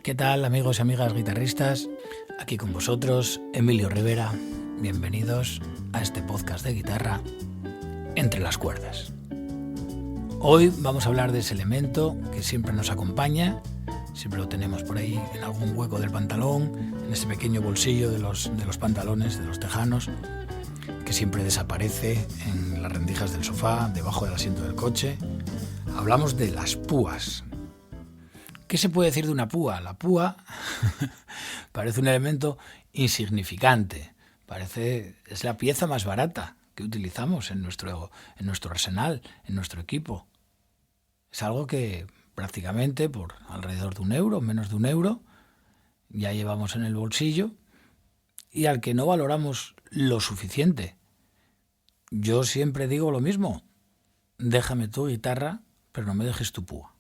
¿Qué tal, amigos y amigas guitarristas? Aquí con vosotros, Emilio Rivera. Bienvenidos a este podcast de guitarra Entre las cuerdas. Hoy vamos a hablar de ese elemento que siempre nos acompaña, siempre lo tenemos por ahí en algún hueco del pantalón, en ese pequeño bolsillo de los pantalones, de los tejanos, que siempre desaparece en las rendijas del sofá, debajo del asiento del coche. Hablamos de las púas. ¿Qué se puede decir de una púa? La púa parece un elemento insignificante, es la pieza más barata que utilizamos en nuestro arsenal, en nuestro equipo. Es algo que prácticamente por alrededor de €1, menos de €1, ya llevamos en el bolsillo y al que no valoramos lo suficiente. Yo siempre digo lo mismo: déjame tu guitarra, pero no me dejes tu púa.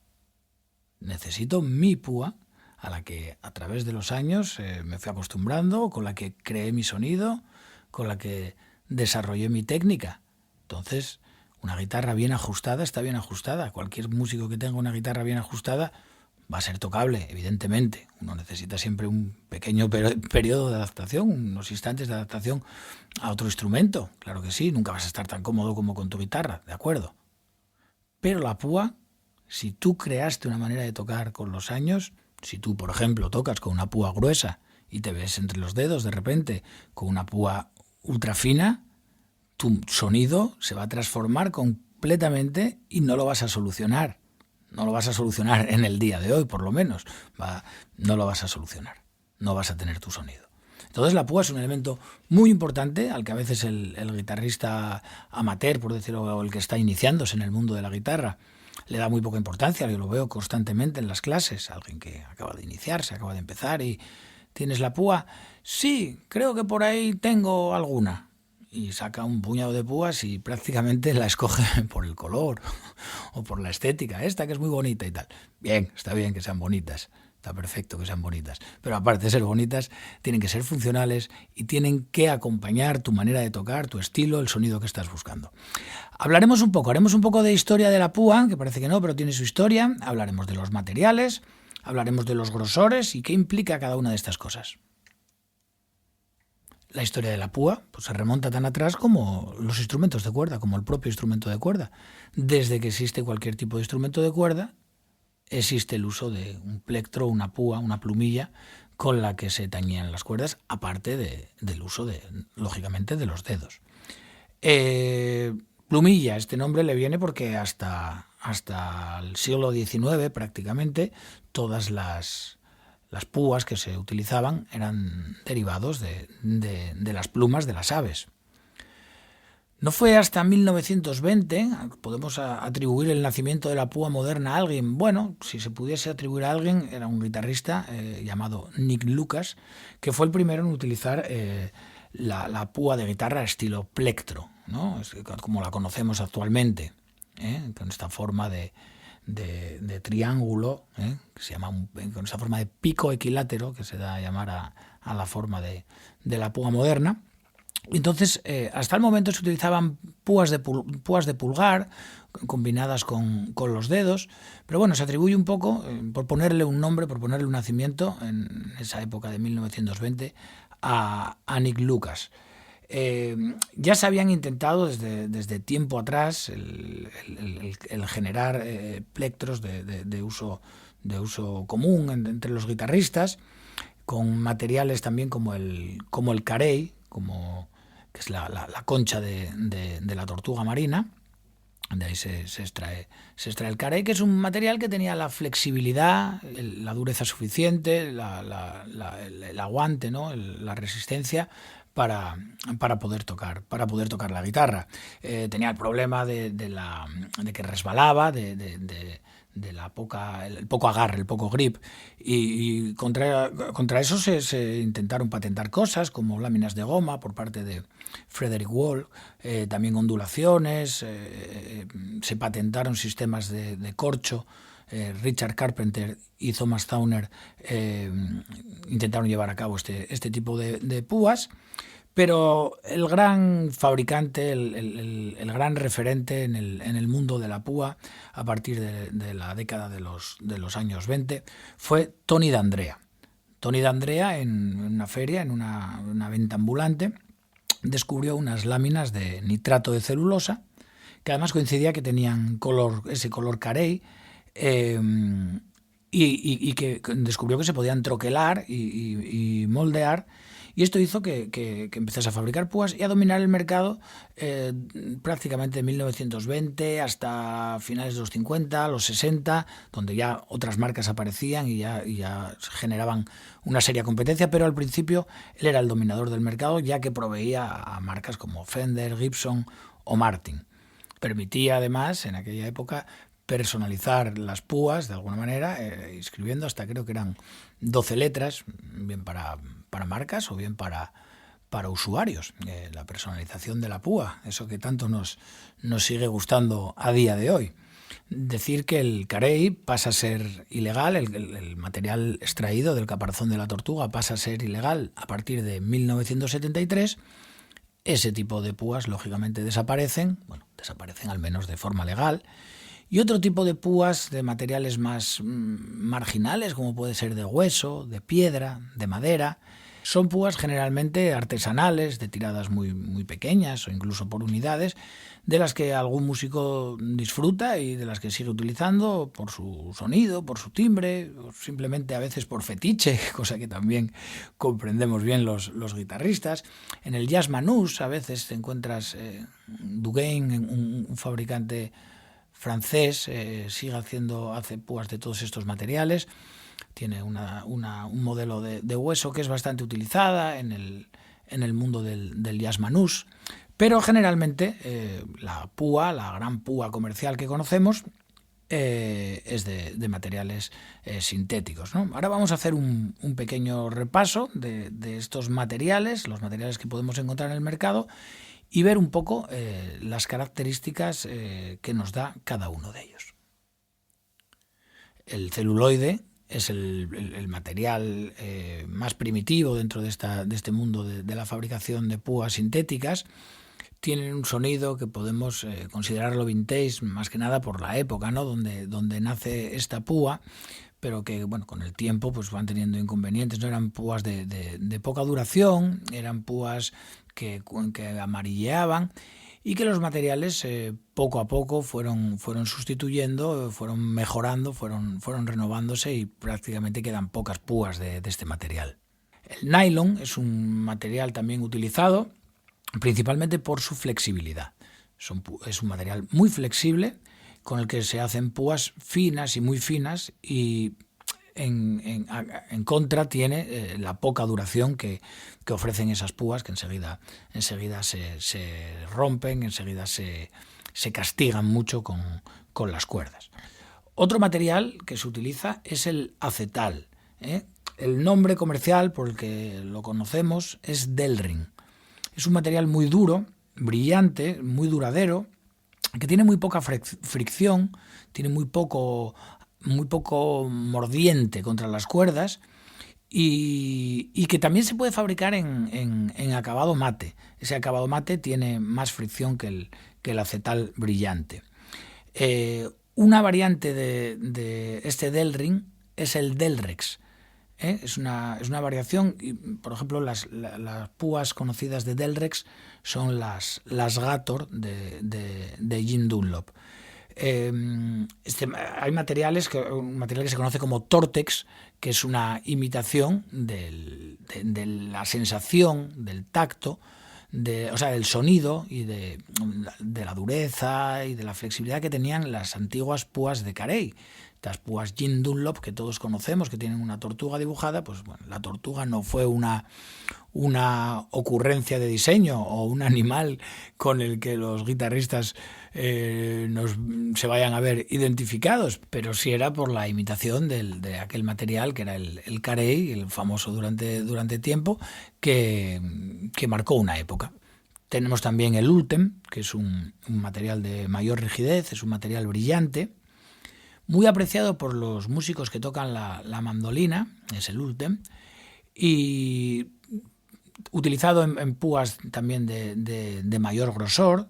Necesito mi púa, a la que a través de los años me fui acostumbrando, con la que creé mi sonido, con la que desarrollé mi técnica. Entonces, una guitarra bien ajustada está bien ajustada. Cualquier músico que tenga una guitarra bien ajustada va a ser tocable, evidentemente. Uno necesita siempre un pequeño periodo de adaptación, unos instantes de adaptación a otro instrumento. Claro que sí, nunca vas a estar tan cómodo como con tu guitarra, ¿de acuerdo? Pero la púa, si tú creaste una manera de tocar con los años, si tú, por ejemplo, tocas con una púa gruesa y te ves entre los dedos de repente con una púa ultra fina, tu sonido se va a transformar completamente y no lo vas a solucionar. No lo vas a solucionar en el día de hoy, por lo menos. No lo vas a solucionar. No vas a tener tu sonido. Entonces la púa es un elemento muy importante al que a veces el guitarrista amateur, por decirlo, o el que está iniciándose en el mundo de la guitarra, le da muy poca importancia. Yo lo veo constantemente en las clases. Alguien que acaba de iniciarse, acaba de empezar y ¿tienes la púa? Sí, creo que por ahí tengo alguna. Y saca un puñado de púas y prácticamente la escoge por el color o por la estética. Esta que es muy bonita y tal. Bien, está bien que sean bonitas. Está perfecto que sean bonitas. Pero aparte de ser bonitas, tienen que ser funcionales y tienen que acompañar tu manera de tocar, tu estilo, el sonido que estás buscando. Haremos un poco de historia de la púa, que parece que no, pero tiene su historia. Hablaremos de los materiales, hablaremos de los grosores y qué implica cada una de estas cosas. La historia de la púa pues se remonta tan atrás como los instrumentos de cuerda, como el propio instrumento de cuerda. Desde que existe cualquier tipo de instrumento de cuerda, existe el uso de un plectro, una púa, una plumilla con la que se tañían las cuerdas, aparte del uso, lógicamente, de los dedos. Plumilla, este nombre le viene porque hasta el siglo XIX prácticamente todas las púas que se utilizaban eran derivados de las plumas de las aves. No fue hasta 1920, podemos atribuir el nacimiento de la púa moderna a alguien. Bueno, si se pudiese atribuir a alguien, era un guitarrista llamado Nick Lucas, que fue el primero en utilizar la púa de guitarra estilo plectro, ¿no? Como la conocemos actualmente, con esta forma de triángulo, que se llama con esa forma de pico equilátero que se da a llamar a la forma de la púa moderna. Entonces, hasta el momento se utilizaban púas de pulgar combinadas con los dedos, pero bueno, se atribuye un poco, por ponerle un nombre, por ponerle un nacimiento, en esa época de 1920, a Nick Lucas. Ya se habían intentado desde tiempo atrás el generar plectros de uso común entre los guitarristas, con materiales también como el carey, que es la concha de la tortuga marina. De ahí se extrae el carey, que es un material que tenía la flexibilidad, la dureza suficiente, el aguante, ¿no? La resistencia para poder tocar la guitarra. Tenía el problema de que resbalaba, el poco agarre, el poco grip, y contra eso se intentaron patentar cosas como láminas de goma por parte de Frederick Wall, también ondulaciones, se patentaron sistemas de corcho. Richard Carpenter y Thomas Towner intentaron llevar a cabo este tipo de púas, Pero el gran fabricante, el gran referente en el mundo de la púa a partir de la década de los años 20 fue Toni D'Andrea. Toni D'Andrea, en una feria, en una venta ambulante, descubrió unas láminas de nitrato de celulosa que además coincidía que tenían ese color carey, y que descubrió que se podían troquelar y moldear, y esto hizo que empezase a fabricar púas y a dominar el mercado prácticamente de 1920 hasta finales de los 50, los 60, donde ya otras marcas aparecían y ya generaban una seria competencia, pero al principio él era el dominador del mercado, ya que proveía a marcas como Fender, Gibson o Martin. Permitía además en aquella época personalizar las púas de alguna manera, escribiendo hasta creo que eran 12 letras, bien para marcas o bien para usuarios. La personalización de la púa, eso que tanto nos sigue gustando a día de hoy. Decir que el carey pasa a ser ilegal, el material extraído del caparazón de la tortuga pasa a ser ilegal a partir de 1973. Ese tipo de púas lógicamente desaparecen al menos de forma legal. Y otro tipo de púas de materiales más marginales, como puede ser de hueso, de piedra, de madera, son púas generalmente artesanales, de tiradas muy, muy pequeñas o incluso por unidades, de las que algún músico disfruta y de las que sigue utilizando por su sonido, por su timbre, o simplemente a veces por fetiche, cosa que también comprendemos bien los guitarristas. En el jazz manouche a veces te encuentras Dugain, un fabricante francés, hace púas de todos estos materiales. Tiene un modelo de hueso que es bastante utilizada en el mundo del jazz manouche, pero generalmente la gran púa comercial que conocemos, es de materiales sintéticos, ¿no? Ahora vamos a hacer un pequeño repaso de estos materiales, los materiales que podemos encontrar en el mercado, y ver un poco las características que nos da cada uno de ellos. El celuloide es el material más primitivo dentro de este mundo de la fabricación de púas sintéticas. Tienen un sonido que podemos considerarlo vintage, más que nada por la época, ¿no?, donde nace esta púa, pero que con el tiempo pues van teniendo inconvenientes. No eran púas de poca duración, eran púas que amarilleaban, y que los materiales poco a poco fueron sustituyendo, fueron mejorando, fueron renovándose, y prácticamente quedan pocas púas de este material. El nylon es un material también utilizado principalmente por su flexibilidad. Es un material muy flexible con el que se hacen púas finas y muy finas, y en contra tiene la poca duración que ofrecen esas púas, que enseguida se rompen, enseguida se castigan mucho con las cuerdas. Otro material que se utiliza es el acetal. El nombre comercial por el que lo conocemos es Delrin. Es un material muy duro, brillante, muy duradero, que tiene muy poca fricción, tiene muy poco mordiente contra las cuerdas, y que también se puede fabricar en acabado mate. Ese acabado mate tiene más fricción que el acetal brillante. Una variante de este Delrin es el Delrex. Es una variación, y, por ejemplo, las púas conocidas de Delrex son las Gator de Jim Dunlop. Hay materiales un material que se conoce como Tortex, que es una imitación de la sensación, del tacto, del sonido y de la dureza y de la flexibilidad que tenían las antiguas púas de Carey. Estas púas Jim Dunlop que todos conocemos, que tienen una tortuga dibujada, pues la tortuga no fue una ocurrencia de diseño o un animal con el que los guitarristas se vayan a ver identificados, pero sí era por la imitación de aquel material que era el Carey, el famoso durante tiempo, que marcó una época. Tenemos también el Ultem, que es un material de mayor rigidez, es un material brillante, muy apreciado por los músicos que tocan la mandolina, es el Ultem, y utilizado en púas también de mayor grosor.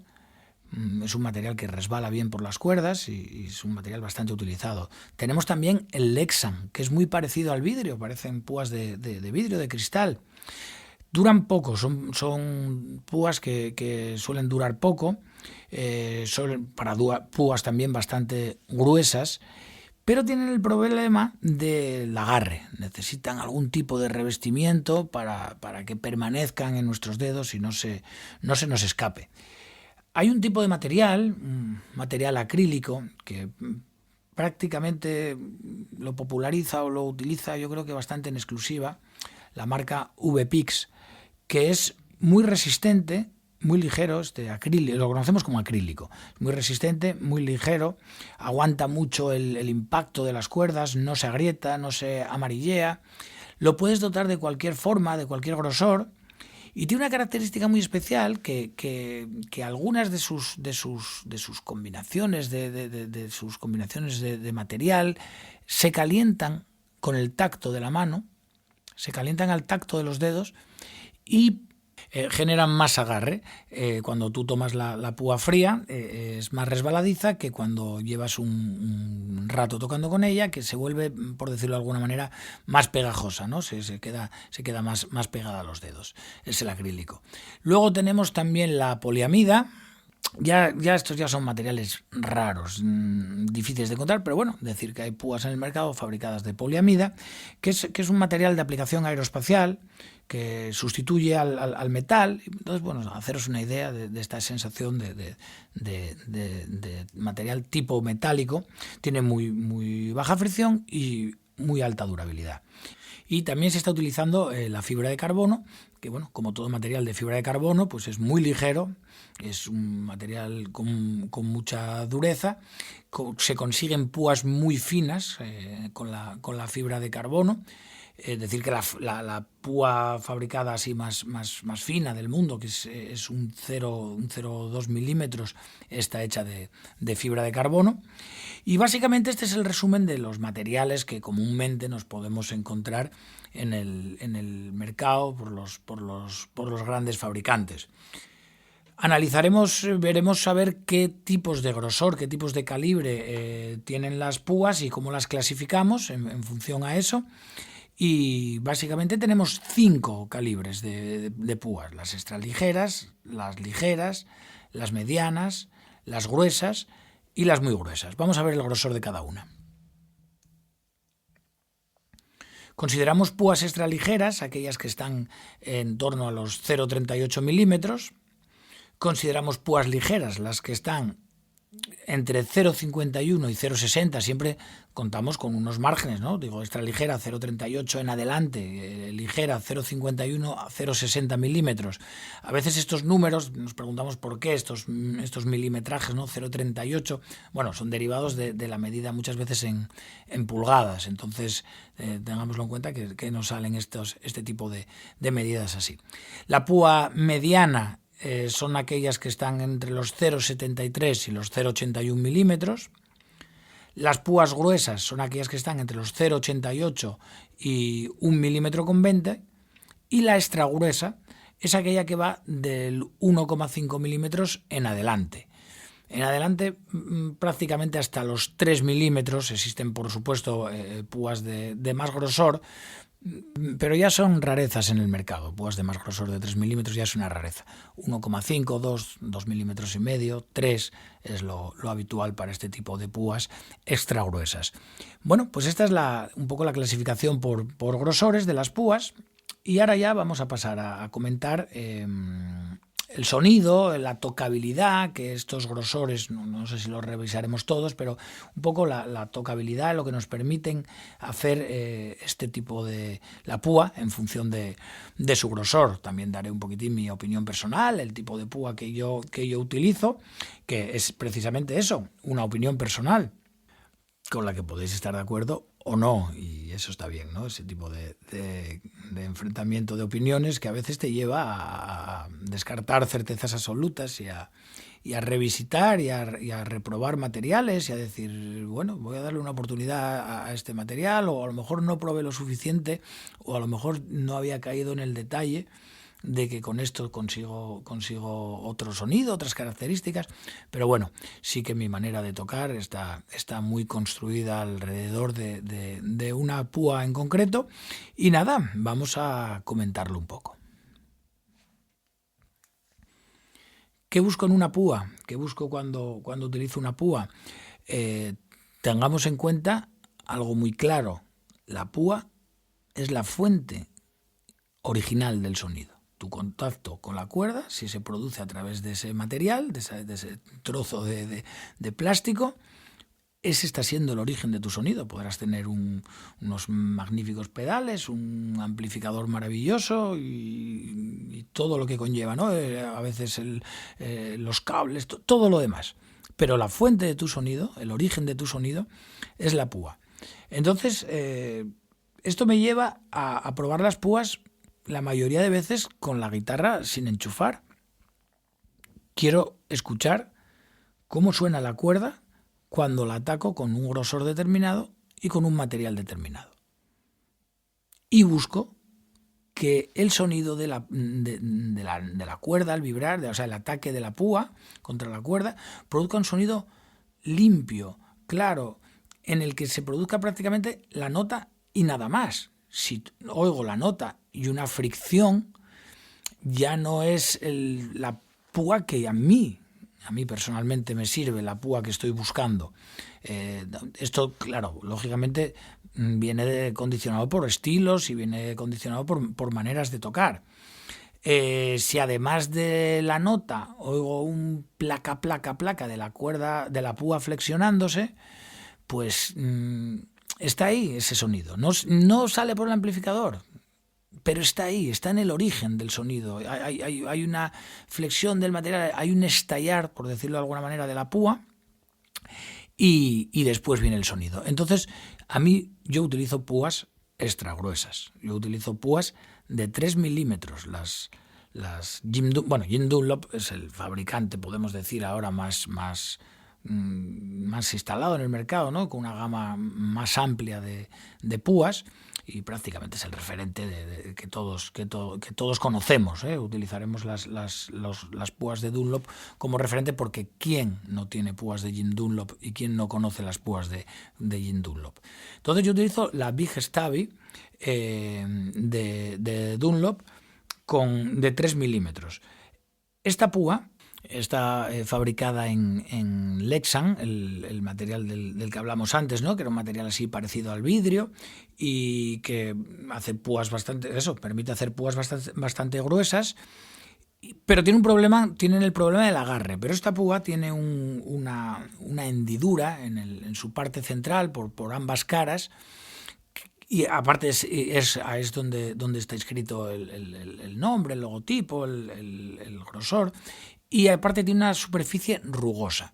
Es un material que resbala bien por las cuerdas y es un material bastante utilizado. Tenemos también el Lexan, que es muy parecido al vidrio, parecen púas de vidrio, de cristal. Duran poco, son púas que suelen durar poco, son para púas también bastante gruesas, pero tienen el problema del agarre. Necesitan algún tipo de revestimiento para que permanezcan en nuestros dedos y no se nos escape. Hay un tipo de material, material acrílico, que prácticamente lo populariza o lo utiliza, yo creo que bastante en exclusiva, la marca V-Pix, que es muy resistente, muy ligero, acrílico, lo conocemos como acrílico, muy resistente, muy ligero, aguanta mucho el impacto de las cuerdas, no se agrieta, no se amarillea, lo puedes dotar de cualquier forma, de cualquier grosor, y tiene una característica muy especial que algunas de sus combinaciones sus combinaciones de material se calientan con el tacto de la mano, se calientan al tacto de los dedos y generan más agarre. Cuando tú tomas la púa fría es más resbaladiza que cuando llevas un rato tocando con ella, que se vuelve, por decirlo de alguna manera, más pegajosa, ¿no? Se queda más pegada a los dedos. Es el acrílico. Luego tenemos también la poliamida. Ya estos ya son materiales raros, difíciles de encontrar, pero bueno, decir que hay púas en el mercado fabricadas de poliamida, que es un material de aplicación aeroespacial que sustituye al metal. Entonces, bueno, haceros una idea de esta sensación de material tipo metálico. Tiene muy baja fricción y muy alta durabilidad. Y también se está utilizando la fibra de carbono, que bueno, como todo material de fibra de carbono, pues es muy ligero, es un material con mucha dureza, se consiguen púas muy finas con la fibra de carbono. Es decir, que la púa fabricada así más fina del mundo, que es un 0,2 milímetros, está hecha de fibra de carbono. Y básicamente este es el resumen de los materiales que comúnmente nos podemos encontrar en el mercado por los grandes fabricantes. Veremos a ver qué tipos de grosor, qué tipos de calibre tienen las púas y cómo las clasificamos en función a eso. Y básicamente tenemos 5 calibres de púas: las extraligeras, las medianas, las gruesas y las muy gruesas. Vamos a ver el grosor de cada una. Consideramos púas extraligeras aquellas que están en torno a los 0,38 milímetros. Consideramos púas ligeras las que están entre 0,51 y 0,60, siempre contamos con unos márgenes, ¿no? Digo, extraligera 0,38 en adelante, ligera 0,51 a 0,60 milímetros. A veces estos números, nos preguntamos por qué estos milimetrajes, ¿no? 0,38, bueno, son derivados de la medida muchas veces en pulgadas. Entonces, tengámoslo en cuenta que nos salen este tipo de medidas así. La púa mediana son aquellas que están entre los 0,73 y los 0,81 milímetros. Las púas gruesas son aquellas que están entre los 0,88 y 1,20 milímetros. Y la extra gruesa es aquella que va del 1,5 milímetros en adelante. En adelante, prácticamente hasta los 3 milímetros. Existen, por supuesto, púas de más grosor, pero ya son rarezas en el mercado. Púas de más grosor de 3 milímetros ya es una rareza. 1,5, 2 milímetros y medio, 3 es lo habitual para este tipo de púas extra gruesas. Bueno, pues esta es un poco la clasificación por grosores de las púas. Y ahora ya vamos a pasar a comentar el sonido, la tocabilidad, que estos grosores, no sé si los revisaremos todos, pero un poco la tocabilidad, lo que nos permiten hacer este tipo de la púa en función de su grosor. También daré un poquitín mi opinión personal, el tipo de púa que yo utilizo, que es precisamente eso, una opinión personal, con la que podéis estar de acuerdo o no, y eso está bien, ¿no? Ese tipo de enfrentamiento de opiniones que a veces te lleva a descartar certezas absolutas y a revisitar y a reprobar materiales y a decir, bueno, voy a darle una oportunidad a este material, o a lo mejor no probé lo suficiente, o a lo mejor no había caído en el detalle de que con esto consigo otro sonido, otras características, pero bueno, sí que mi manera de tocar está muy construida alrededor de una púa en concreto. Y nada, vamos a comentarlo un poco. ¿Qué busco en una púa? ¿Qué busco cuando utilizo una púa? Tengamos en cuenta algo muy claro. La púa es la fuente original del sonido. Tu contacto con la cuerda, si se produce a través de ese material, de ese trozo de plástico, ese está siendo el origen de tu sonido. Podrás tener unos magníficos pedales, un amplificador maravilloso y todo lo que conlleva, ¿no? A veces los cables, todo lo demás. Pero la fuente de tu sonido, el origen de tu sonido, es la púa. Entonces, esto me lleva a probar las púas la mayoría de veces con la guitarra sin enchufar. Quiero escuchar cómo suena la cuerda cuando la ataco con un grosor determinado y con un material determinado. Y busco que el sonido de la cuerda al vibrar, o sea, el ataque de la púa contra la cuerda, produzca un sonido limpio, claro, en el que se produzca prácticamente la nota y nada más. Si oigo la nota y una fricción, ya no es la púa que a mí personalmente me sirve, la púa que estoy buscando. Esto, claro, lógicamente viene condicionado por estilos y viene condicionado por maneras de tocar. Si además de la nota oigo un placa, placa, placa de la cuerda, de la púa flexionándose, pues está ahí ese sonido. No sale por el amplificador, pero está ahí, está en el origen del sonido. Hay una flexión del material, hay un estallar, por decirlo de alguna manera, de la púa y después viene el sonido. Entonces, yo utilizo púas extra gruesas. Yo utilizo púas de 3 milímetros. Las Jim Dunlop es el fabricante, podemos decir ahora, más instalado en el mercado, ¿no? Con una gama más amplia de púas, y prácticamente es el referente que todos conocemos, ¿eh? Utilizaremos las púas de Dunlop como referente, porque ¿quién no tiene púas de Jim Dunlop y quién no conoce las púas de Jim Dunlop? Entonces yo utilizo la Big Stabby de Dunlop de 3 milímetros. Esta púa está fabricada en Lexan, el material del que hablamos antes, ¿no? Que era un material así parecido al vidrio y que hace púas permite hacer púas bastante gruesas, pero tienen el problema del agarre. Pero esta púa tiene una hendidura en su parte central por ambas caras. Y aparte es donde está escrito el nombre, el logotipo, el grosor. Y aparte tiene una superficie rugosa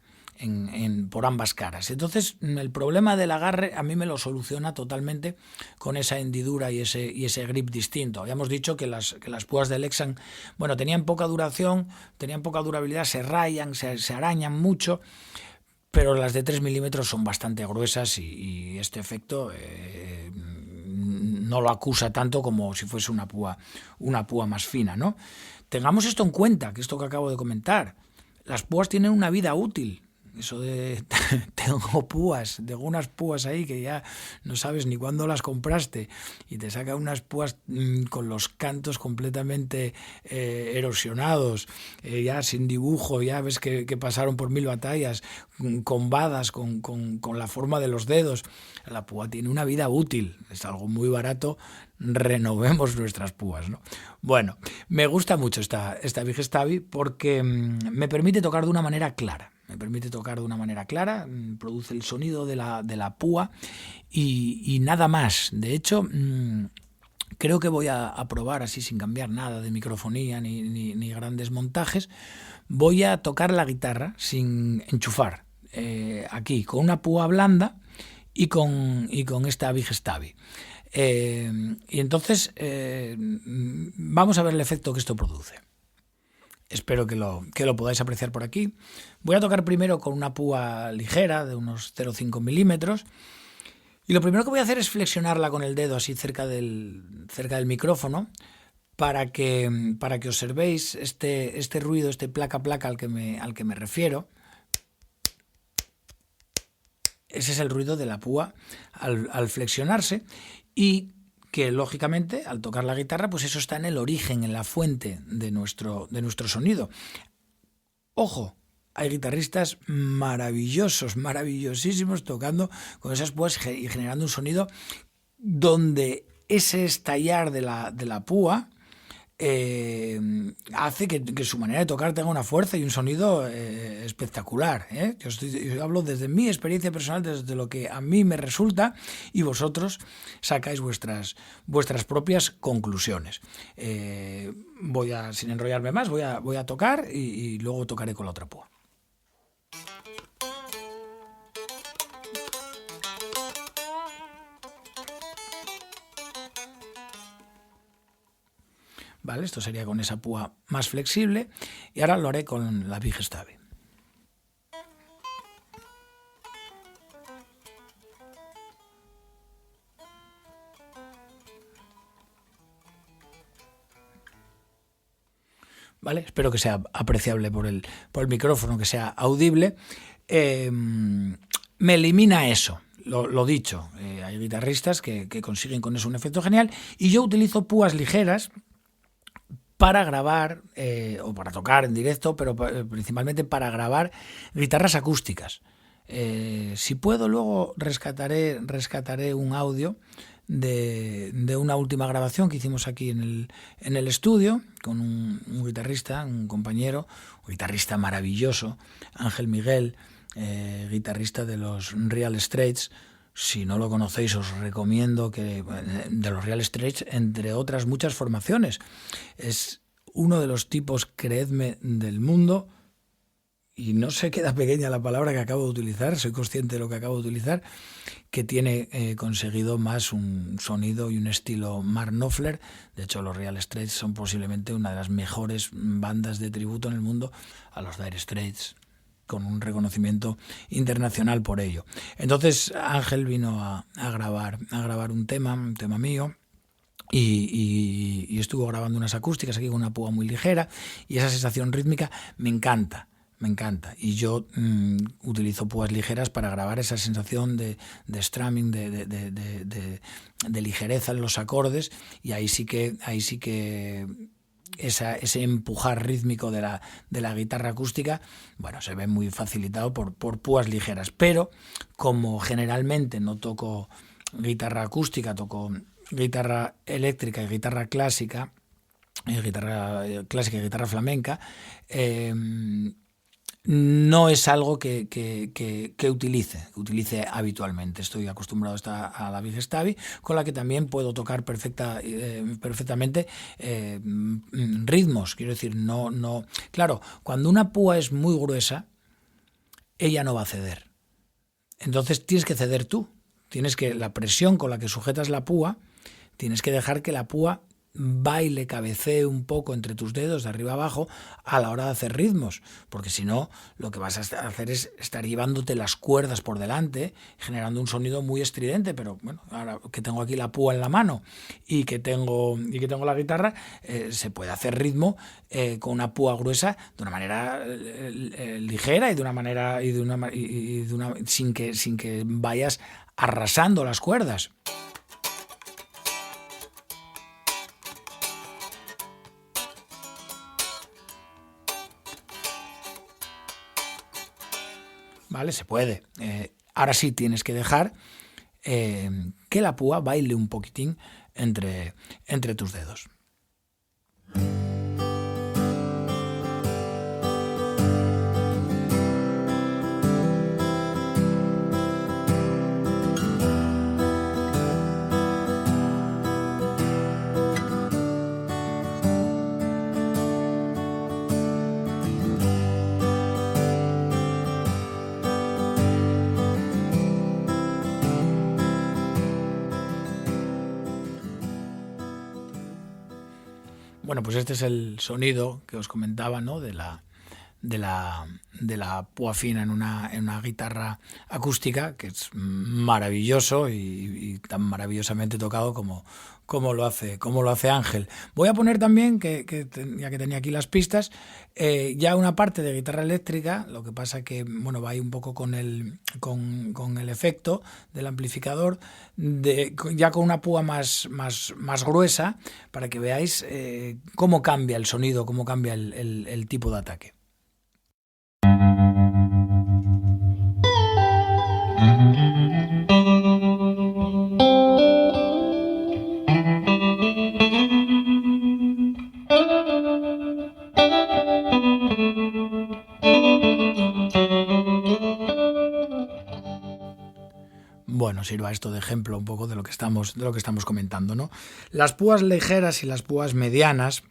por ambas caras. Entonces el problema del agarre a mí me lo soluciona totalmente con esa hendidura y ese grip distinto. Habíamos dicho que las púas de Lexan, tenían poca duración, tenían poca durabilidad, se rayan, se arañan mucho, pero las de 3 milímetros son bastante gruesas y este efecto no lo acusa tanto como si fuese una púa más fina, ¿no? Tengamos esto en cuenta, que esto que acabo de comentar, las púas tienen una vida útil. Eso tengo unas púas ahí que ya no sabes ni cuándo las compraste y te sacan unas púas con los cantos completamente erosionados, ya sin dibujo, ya ves que pasaron por 1000 batallas, combadas con la forma de los dedos. La púa tiene una vida útil, es algo muy barato. Renovemos nuestras púas, ¿no? Bueno, me gusta mucho esta Big Stabby porque me permite tocar de una manera clara. Produce el sonido de la púa y nada más. De hecho, creo que voy a probar así sin cambiar nada de microfonía ni grandes montajes. Voy a tocar la guitarra sin enchufar, aquí con una púa blanda y con esta Big Stabby. Y entonces vamos a ver el efecto que esto produce. Espero que lo podáis apreciar por aquí. Voy a tocar primero con una púa ligera de unos 0,5 milímetros. Y lo primero que voy a hacer es flexionarla con el dedo así cerca del micrófono, para que observéis este ruido, este placa-placa al que me refiero. Ese es el ruido de la púa al flexionarse, y que lógicamente al tocar la guitarra, pues eso está en el origen, en la fuente de nuestro sonido. Ojo, hay guitarristas maravillosos, maravillosísimos, tocando con esas púas y generando un sonido donde ese estallar de la púa hace que su manera de tocar tenga una fuerza y un sonido espectacular. Yo hablo desde mi experiencia personal, desde lo que a mí me resulta, y vosotros sacáis vuestras propias conclusiones. Sin enrollarme más, voy a tocar y luego tocaré con la otra púa. Vale, esto sería con esa púa más flexible, y ahora lo haré con la Big Stabby. Vale, espero que sea apreciable por el micrófono, que sea audible. Me elimina eso. Lo dicho, hay guitarristas que consiguen con eso un efecto genial, y yo utilizo púas ligeras para grabar o para tocar en directo, pero principalmente para grabar guitarras acústicas. Si puedo, luego rescataré un audio de una última grabación que hicimos aquí en el estudio con un guitarrista, un compañero, un guitarrista maravilloso, Ángel Miguel, guitarrista de los Real Straits. Si no lo conocéis, os recomiendo que de los Real Straits, entre otras muchas formaciones. Es uno de los tipos, creedme, del mundo, y no se queda pequeña la palabra que acabo de utilizar, soy consciente de lo que acabo de utilizar, que tiene conseguido más un sonido y un estilo Mark Knopfler. De hecho, los Real Straits son posiblemente una de las mejores bandas de tributo en el mundo a los Dire Straits, con un reconocimiento internacional por ello. Entonces Ángel vino a grabar un tema mío, y estuvo grabando unas acústicas aquí con una púa muy ligera, y esa sensación rítmica me encanta. Y yo utilizo púas ligeras para grabar esa sensación de strumming, de ligereza en los acordes, y ahí sí que ese empujar rítmico de la guitarra acústica, bueno, se ve muy facilitado por púas ligeras. Pero como generalmente no toco guitarra acústica, toco guitarra eléctrica y guitarra clásica, y guitarra flamenca, no es algo que utilice habitualmente. Estoy acostumbrado a la Big Stabby, con la que también puedo tocar perfectamente ritmos. Quiero decir, no. Claro, cuando una púa es muy gruesa, ella no va a ceder. Entonces tienes que ceder tú. La presión con la que sujetas la púa, tienes que dejar que la púa baile, cabecee un poco entre tus dedos de arriba abajo a la hora de hacer ritmos, porque si no, lo que vas a hacer es estar llevándote las cuerdas por delante, generando un sonido muy estridente. Pero bueno, ahora que tengo aquí la púa en la mano y que tengo la guitarra, se puede hacer ritmo con una púa gruesa de una manera ligera y de una manera sin que vayas arrasando las cuerdas. ¿Vale? Se puede. Ahora sí tienes que dejar que la púa baile un poquitín entre tus dedos. Bueno, pues este es el sonido que os comentaba, ¿no?, de de la púa fina en una guitarra acústica, que es maravilloso y tan maravillosamente tocado como lo hace Ángel. Voy a poner también, ya que tenía aquí las pistas, ya una parte de guitarra eléctrica, lo que pasa que va ahí un poco con el efecto del amplificador, ya con una púa más gruesa, para que veáis cómo cambia el sonido, cómo cambia el tipo de ataque. Bueno, sirva esto de ejemplo un poco de lo que estamos comentando, ¿no? Las púas ligeras y las púas medianas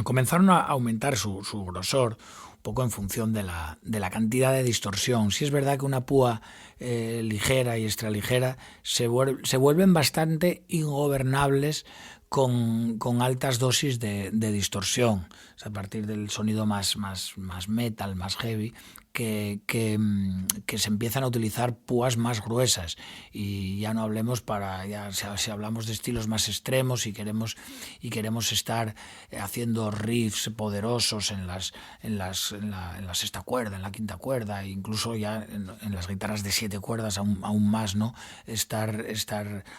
comenzaron a aumentar su grosor un poco en función de la cantidad de distorsión. Sí es verdad que una púa ligera y extraligera se vuelven bastante ingobernables con altas dosis de distorsión, o sea, a partir del sonido más metal, más heavy, que se empiezan a utilizar púas más gruesas, y ya no hablemos si hablamos de estilos más extremos y queremos estar haciendo riffs poderosos en la sexta cuerda, en la quinta cuerda, e incluso ya en las guitarras de 7 cuerdas aún más, ¿no? Estar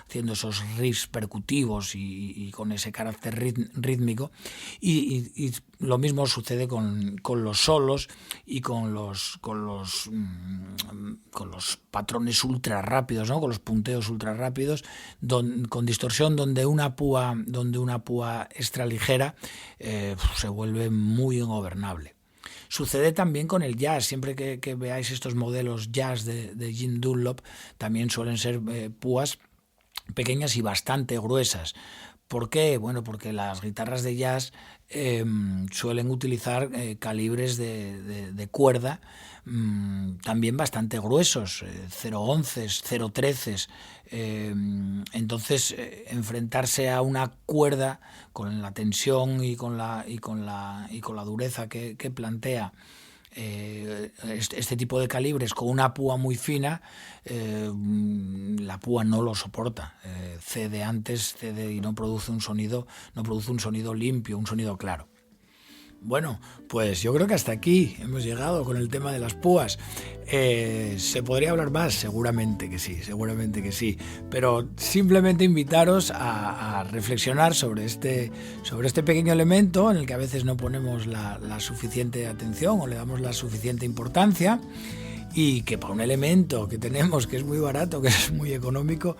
haciendo esos riffs percutivos y con ese carácter rítmico, y lo mismo sucede con los solos y con los patrones ultra rápidos, ¿no? Con los punteos ultra rápidos, con distorsión, donde una púa extraligera se vuelve muy ingobernable. Sucede también con el jazz. Siempre que veáis estos modelos jazz de Jim Dunlop, también suelen ser púas pequeñas y bastante gruesas. ¿Por qué? Bueno, porque las guitarras de jazz suelen utilizar calibres de cuerda también bastante gruesos, 0,11, 0,13. Entonces, enfrentarse a una cuerda con la tensión y con la dureza que plantea este tipo de calibres con una púa muy fina, la púa no lo soporta, cede y no produce un sonido limpio, un sonido claro. Bueno, pues yo creo que hasta aquí hemos llegado con el tema de las púas. ¿Se podría hablar más? Seguramente que sí, pero simplemente invitaros a reflexionar sobre este pequeño elemento en el que a veces no ponemos la suficiente atención o le damos la suficiente importancia, y que para un elemento que tenemos, que es muy barato, que es muy económico,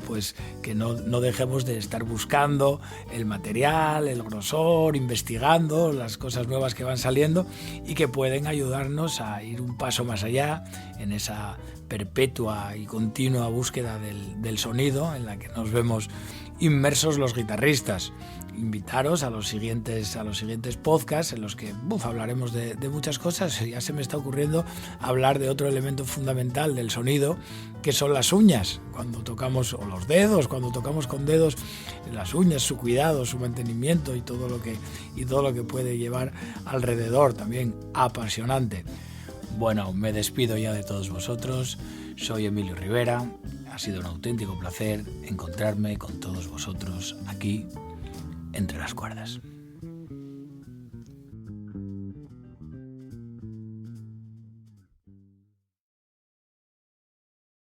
pues que no dejemos de estar buscando el material, el grosor, investigando las cosas nuevas que van saliendo y que pueden ayudarnos a ir un paso más allá en esa perpetua y continua búsqueda del sonido en la que nos vemos inmersos los guitarristas. Invitaros a los siguientes podcasts en los que hablaremos de muchas cosas. Ya se me está ocurriendo hablar de otro elemento fundamental del sonido, que son las uñas, cuando tocamos, o los dedos, cuando tocamos con dedos, las uñas, su cuidado, su mantenimiento y todo lo que puede llevar alrededor, también apasionante. Bueno, me despido ya de todos vosotros. Soy Emilio Rivera. Ha sido un auténtico placer encontrarme con todos vosotros aquí entre las cuerdas.